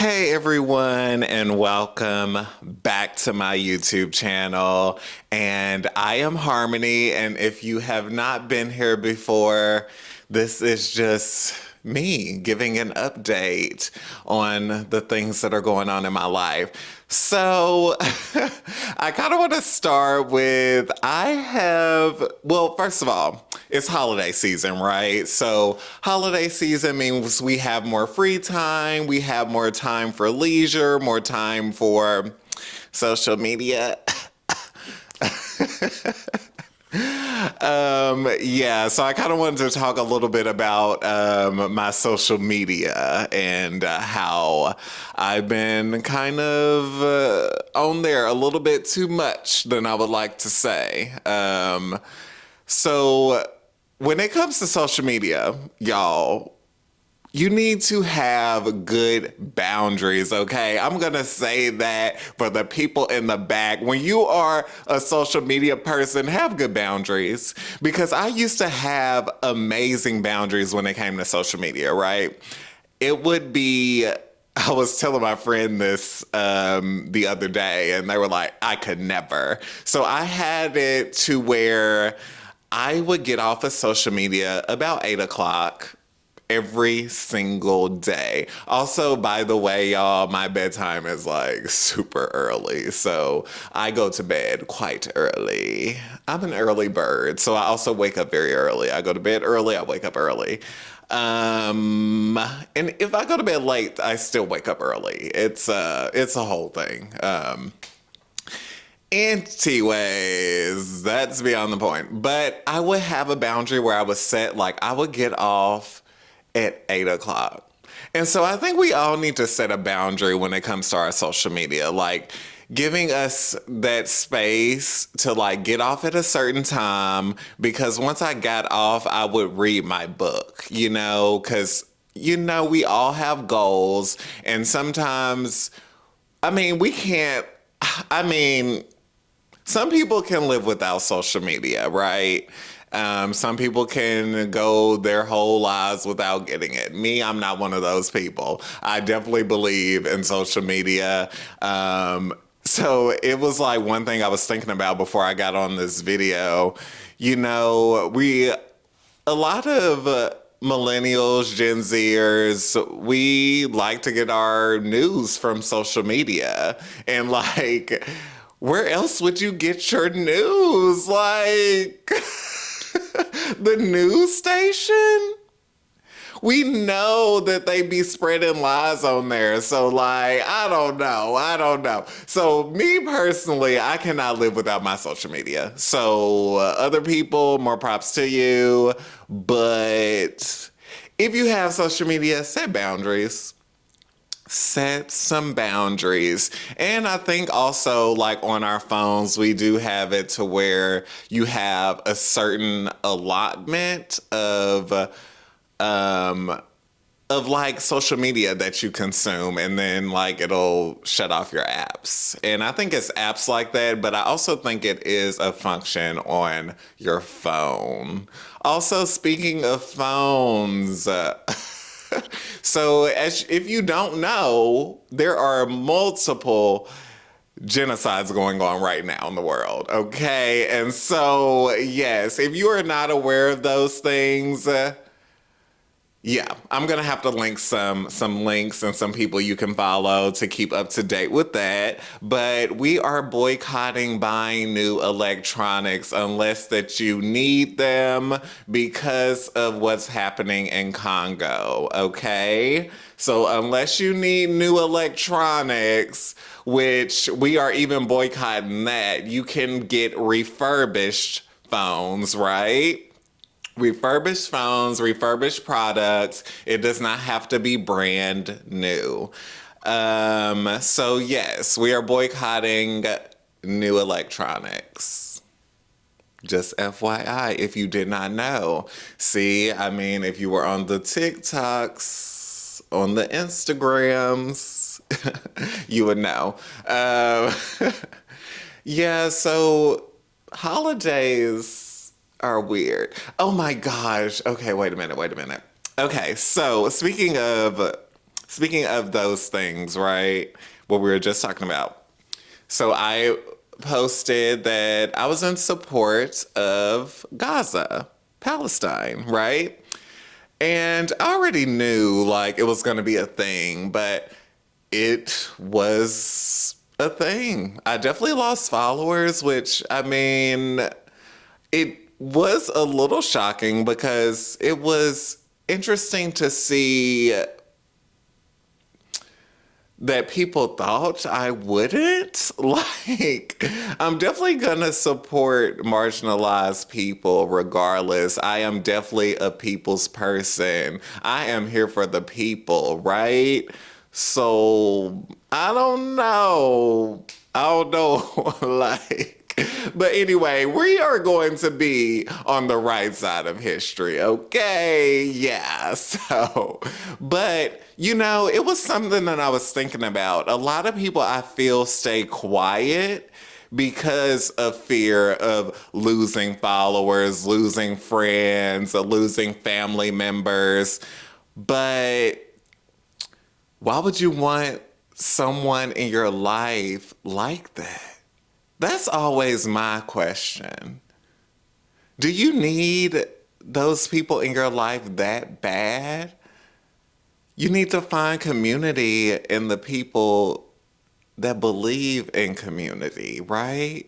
Hey everyone, and welcome back to my YouTube channel. And I am Harmony, and if you have not been here before, this is just me giving an update on the things that are going on in my life. So, I kind of want to start with well, first of all, it's holiday season, right? So, holiday season means we have more free time, we have more time for leisure, more time for social media. Yeah, so I kind of wanted to talk a little bit about my social media and how I've been kind of on there a little bit too much than I would like to say. So when it comes to social media, y'all, you need to have good boundaries, okay? I'm gonna say that for the people in the back. When you are a social media person, have good boundaries. Because I used to have amazing boundaries when it came to social media, right? It would be, I was telling my friend this the other day, and they were like, I could never. So I had it to where I would get off of social media about 8 o'clock every single day. Also, by the way, y'all, my bedtime is like super early. So I go to bed quite early. I'm an early bird. So I also wake up very early. I go to bed early, I wake up early. And if I go to bed late, I still wake up early. It's a whole thing. Anyways, that's beyond the point. But I would have a boundary where I would set, like, I would get off at 8 o'clock. And so I think we all need to set a boundary when it comes to our social media, like giving us that space to like get off at a certain time, because once I got off, I would read my book, because, we all have goals. And sometimes, we can't, I mean, some people can live without social media, right? Some people can go their whole lives without getting it. Me, I'm not one of those people. I definitely believe in social media. So it was like one thing I was thinking about before I got on this video. A lot of millennials, Gen Zers, we like to get our news from social media. And like, where else would you get your news? Like, the news station? We know that they be spreading lies on there. So like, I don't know. So me personally, I cannot live without my social media. So other people, more props to you. But if you have social media, set boundaries. Set some boundaries. And I think also, like, on our phones, we do have it to where you have a certain allotment of like social media that you consume, and then like it'll shut off your apps. And I think it's apps like that, but I also think it is a function on your phone. Also, speaking of phones, so if you don't know, there are multiple genocides going on right now in the world, okay? And so, yes, if you are not aware of those things, yeah, I'm gonna have to link some links and some people you can follow to keep up to date with that. But we are boycotting buying new electronics unless that you need them because of what's happening in Congo, okay? So unless you need new electronics, which we are even boycotting that, you can get refurbished phones, right? Refurbished phones, refurbished products. It does not have to be brand new. So yes, we are boycotting new electronics. Just FYI, if you did not know. See, if you were on the TikToks, on the Instagrams, you would know. Yeah, so holidays are weird. Oh my gosh. Okay, wait a minute. Okay, so speaking of speaking of those things, right? What we were just talking about. So I posted that I was in support of Gaza, Palestine, right? And I already knew like it was going to be a thing, but it was a thing. I definitely lost followers, which I mean, it was a little shocking because it was interesting to see that people thought I wouldn't. Like, I'm definitely gonna support marginalized people regardless. I am definitely a people's person. I am here for the people, right? So, I don't know. I don't know. Like, but anyway, we are going to be on the right side of history, okay? Yeah, so, but you know, it was something that I was thinking about. A lot of people I feel stay quiet because of fear of losing followers, losing friends, or losing family members. But why would you want someone in your life like that? That's always my question. Do you need those people in your life that bad? You need to find community in the people that believe in community, right?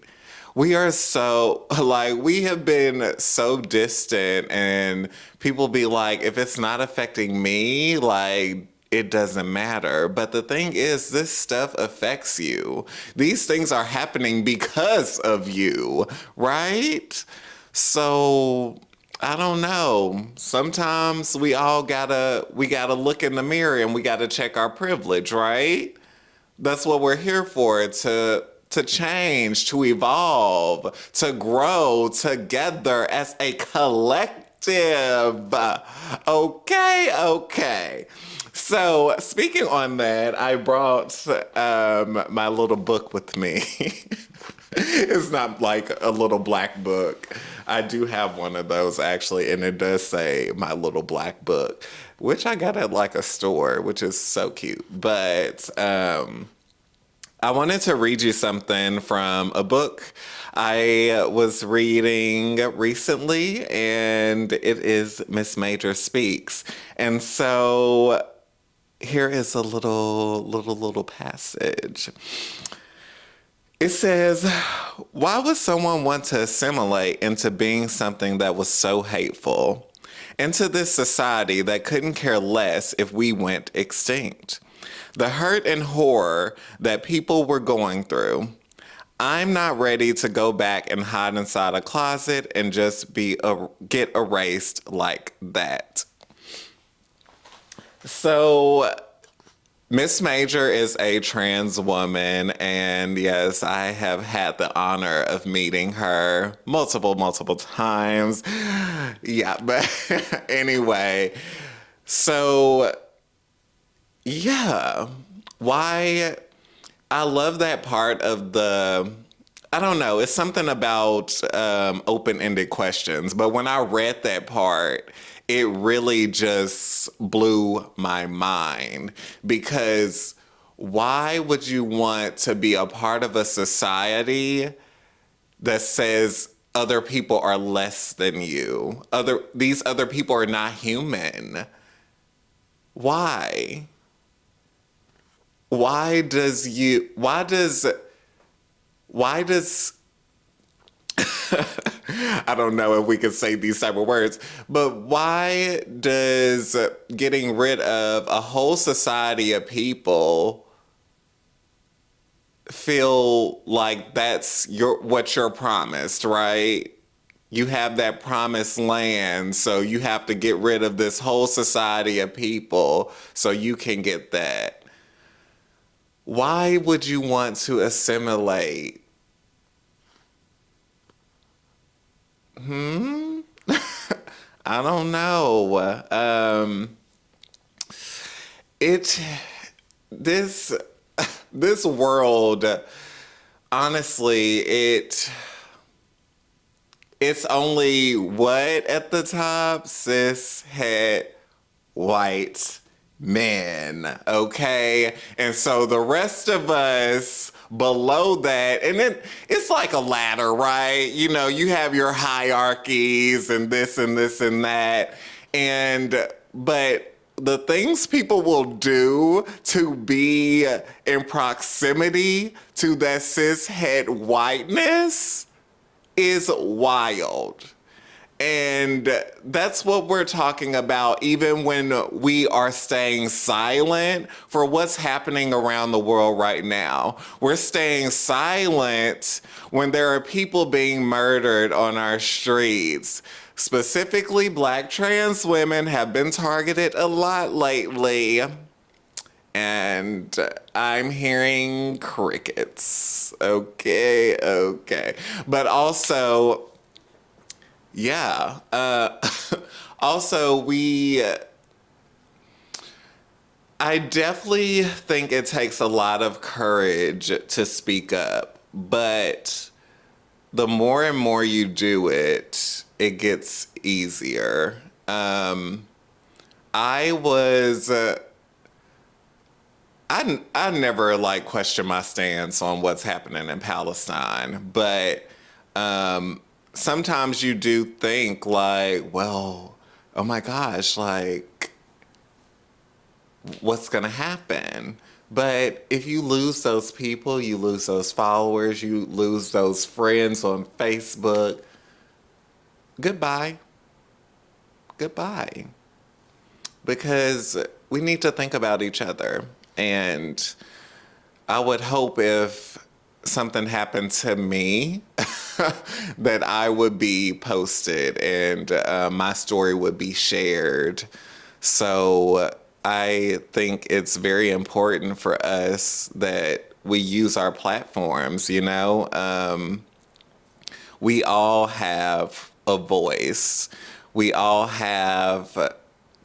We are so, like, we have been so distant, and people be like, if it's not affecting me, like, it doesn't matter. But the thing is, this stuff affects you. These things are happening because of you, right? So I don't know. Sometimes we gotta look in the mirror and we gotta check our privilege, right? That's what we're here for, to change, to evolve, to grow together as a collective. Okay, okay. So, speaking on that, I brought my little book with me. It's not like a little black book. I do have one of those actually, and it does say My Little Black Book, which I got at like a store, which is so cute. But I wanted to read you something from a book I was reading recently, and it is Miss Major Speaks. And so here is a little passage. It says, why would someone want to assimilate into being something that was so hateful? Into this society that couldn't care less if we went extinct? The hurt and horror that people were going through. I'm not ready to go back and hide inside a closet and just get erased like that. So Miss Major is a trans woman, and yes, I have had the honor of meeting her multiple times. Yeah, but anyway, so yeah, why I love that part of I don't know, it's something about open-ended questions, but when I read that part, it really just blew my mind because why would you want to be a part of a society that says other people are less than you? These other people are not human. Why? Why does I don't know if we could say these type of words, but why does getting rid of a whole society of people feel like that's what you're promised, right? You have that promised land, so you have to get rid of this whole society of people so you can get that. Why would you want to assimilate? I don't know. It this this world, honestly, it's only what at the top, cis, het, white, men, okay? And so the rest of us below that, and it's like a ladder, right? You know, you have your hierarchies and this and this and that. But the things people will do to be in proximity to that cishet whiteness is wild. And that's what we're talking about, even when we are staying silent for what's happening around the world right now. We're staying silent when there are people being murdered on our streets. Specifically, Black trans women have been targeted a lot lately. And I'm hearing crickets. Okay, okay. But also, yeah. Also, I definitely think it takes a lot of courage to speak up, but the more and more you do it, it gets easier. I was, I never like question my stance on what's happening in Palestine, but sometimes you do think like, well, oh my gosh, like, what's gonna happen? But if you lose those people, you lose those followers, you lose those friends on Facebook, goodbye, goodbye. Because we need to think about each other. And I would hope if something happened to me that I would be posted and my story would be shared. So I think it's very important for us that we use our platforms, you know? We all have a voice. We all have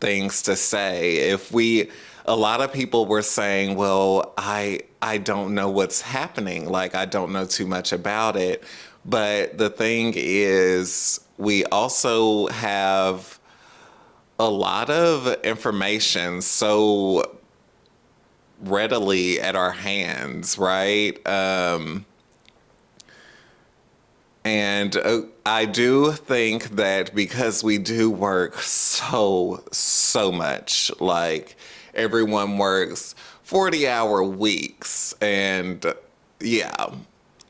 things to say. A lot of people were saying, well, I don't know what's happening. Like, I don't know too much about it. But the thing is, we also have a lot of information so readily at our hands, right? And I do think that because we do work so much, like everyone works 40-hour weeks, and yeah.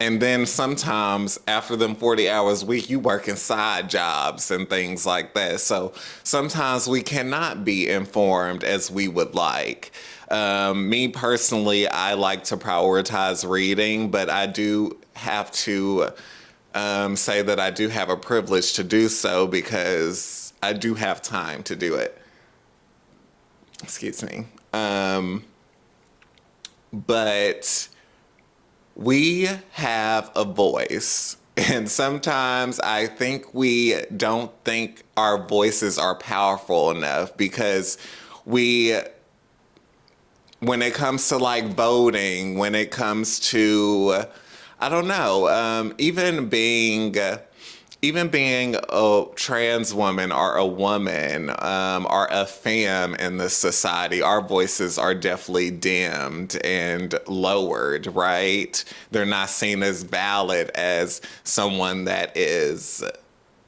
And then sometimes after them 40 hours a week, you work in side jobs and things like that. So sometimes we cannot be informed as we would like. Me personally, I like to prioritize reading, but I do have to say that I do have a privilege to do so because I do have time to do it. Excuse me. But we have a voice. And sometimes I think we don't think our voices are powerful enough because when it comes to like voting, when it comes to, I don't know, even being a trans woman or a woman or a femme in this society, our voices are definitely dimmed and lowered, right? They're not seen as valid as someone that is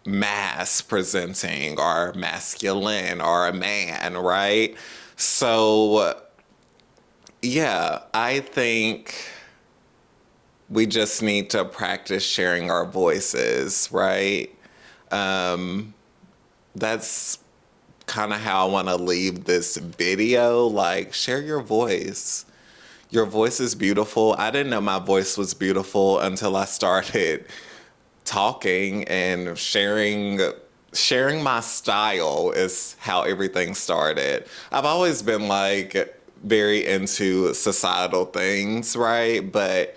mass presenting or masculine or a man, right? So, yeah, I think we just need to practice sharing our voices, right? That's kind of how I want to leave this video. Like, share your voice. Your voice is beautiful. I didn't know my voice was beautiful until I started talking and sharing my style is how everything started. I've always been like very into societal things, right? But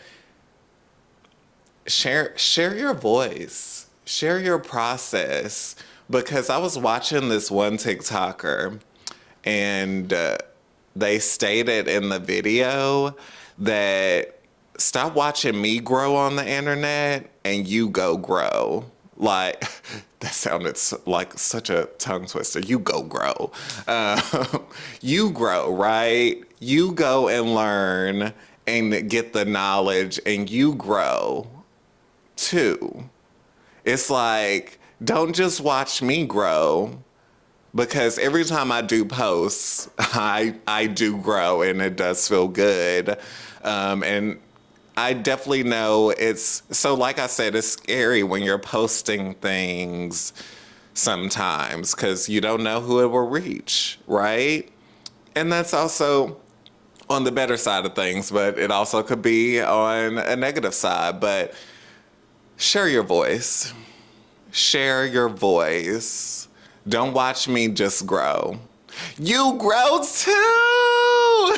share your voice, share your process, because I was watching this one TikToker and they stated in the video that stop watching me grow on the internet and you go grow, Like, that sounded like such a tongue twister. You go grow. You grow, right? You go and learn and get the knowledge, and you grow too. It's like, don't just watch me grow, because every time I do posts, I do grow, and it does feel good. And I definitely know it's so, like I said, it's scary when you're posting things sometimes because you don't know who it will reach, right? And that's also on the better side of things, but it also could be on a negative side. But share your voice. Share your voice. Don't watch me just grow. You grow too!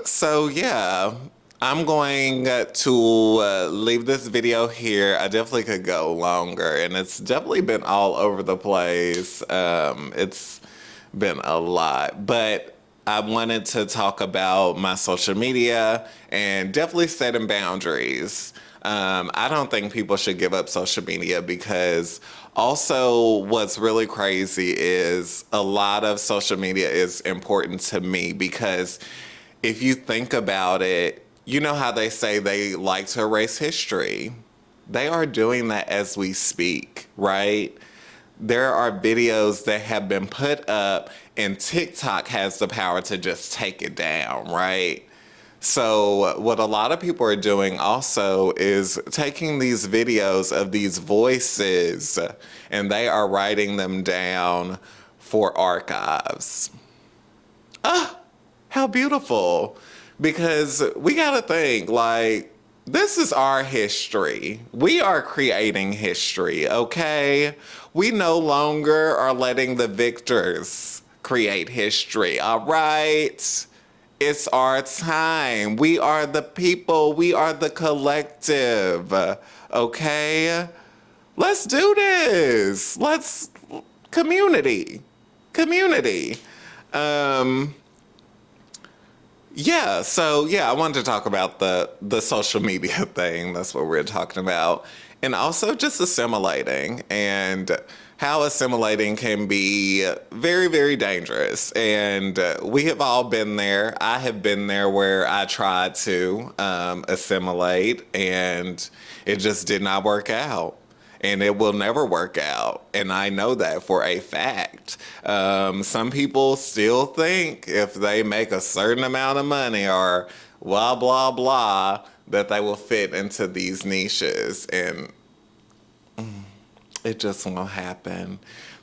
So yeah, I'm going to leave this video here. I definitely could go longer, and it's definitely been all over the place. It's been a lot, but I wanted to talk about my social media and definitely setting boundaries. I don't think people should give up social media, because also what's really crazy is a lot of social media is important to me, because if you think about it, you know how they say they like to erase history. They are doing that as we speak, right? There are videos that have been put up, and TikTok has the power to just take it down, right? So what a lot of people are doing also is taking these videos of these voices, and they are writing them down for archives. Ah, how beautiful. Because we gotta think, like, this is our history. We are creating history, okay? We no longer are letting the victors create history, all right? It's our time. We are the people. We are the collective, okay? Let's do this. Let's, community. Community. Um, I wanted to talk about the social media thing. That's what we're talking about. And also just assimilating, and how assimilating can be very, very dangerous. And we have all been there. I have been there where I tried to assimilate, and it just did not work out. And it will never work out. And I know that for a fact. Some people still think if they make a certain amount of money or blah, blah, blah, that they will fit into these niches. And it just won't happen.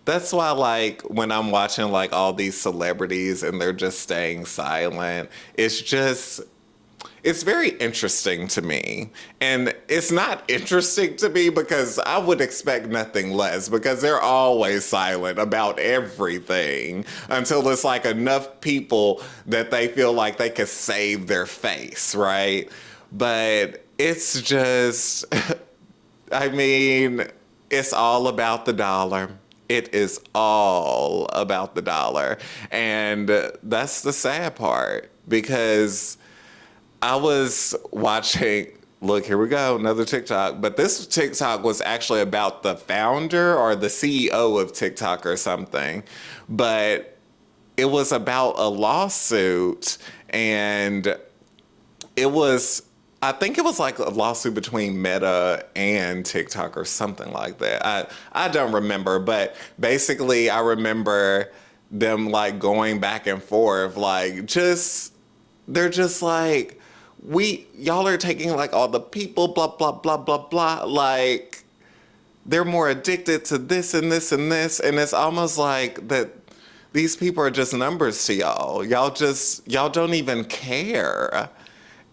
That's why, like, when I'm watching, like, all these celebrities and they're just staying silent, it's very interesting to me. And it's not interesting to me because I would expect nothing less, because they're always silent about everything until it's like enough people that they feel like they could save their face, right? But it's just, I mean, it's all about the dollar. It is all about the dollar. And that's the sad part, because I was watching, look, here we go, another TikTok. But this TikTok was actually about the founder or the CEO of TikTok or something. But it was about a lawsuit, and I think it was like a lawsuit between Meta and TikTok or something like that. I don't remember, but basically I remember them like going back and forth, like they're just like, y'all are taking like all the people, blah, blah, blah, blah, blah. Like, they're more addicted to this and this and this. And it's almost like that these people are just numbers to y'all. Y'all don't even care.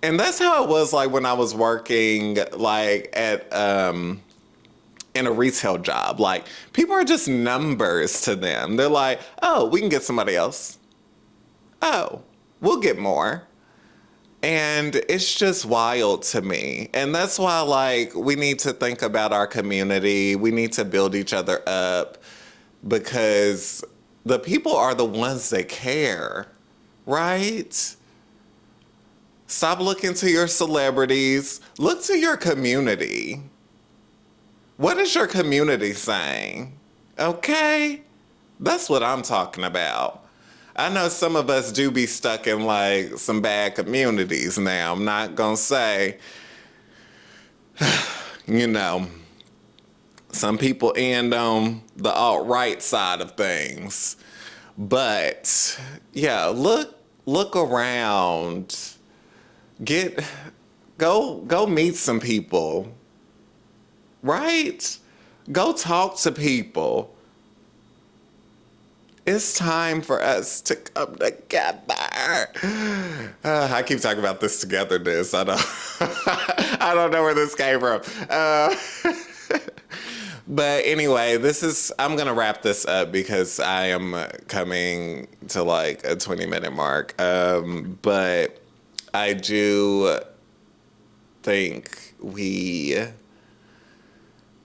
And that's how it was like when I was working like at, in a retail job. Like, people are just numbers to them. They're like, oh, we can get somebody else. Oh, we'll get more. And it's just wild to me. And that's why, like, we need to think about our community. We need to build each other up, because the people are the ones that care, right? Stop looking to your celebrities. Look to your community. What is your community saying? Okay? That's what I'm talking about. I know some of us do be stuck in like some bad communities now. I'm not gonna say, you know, some people end on the alt-right side of things. But yeah, look around. Go meet some people. Right? Go talk to people. It's time for us to come together. I keep talking about this togetherness. I don't, I don't know where this came from. But anyway, I'm going to wrap this up because I am coming to like a 20-minute mark. But I do think we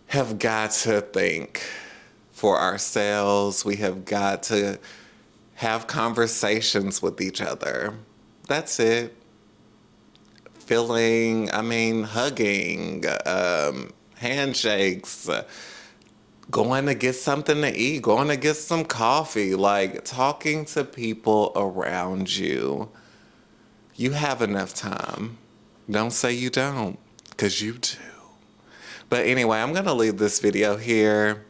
have got to think for ourselves. We have got to have conversations with each other. That's it. Hugging, handshakes, going to get something to eat, going to get some coffee, like talking to people around you. You have enough time. Don't say you don't, because you do. But anyway, I'm going to leave this video here.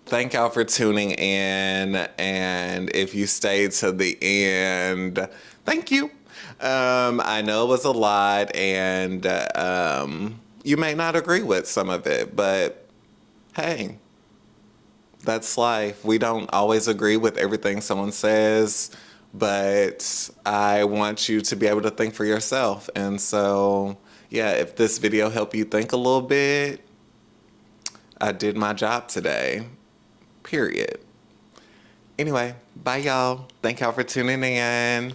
Thank y'all for tuning in. And if you stayed to the end, thank you. I know it was a lot, and you may not agree with some of it, but hey, that's life. We don't always agree with everything someone says, but I want you to be able to think for yourself. And so, yeah, if this video helped you think a little bit, I did my job today. Period. Anyway, bye y'all. Thank y'all for tuning in.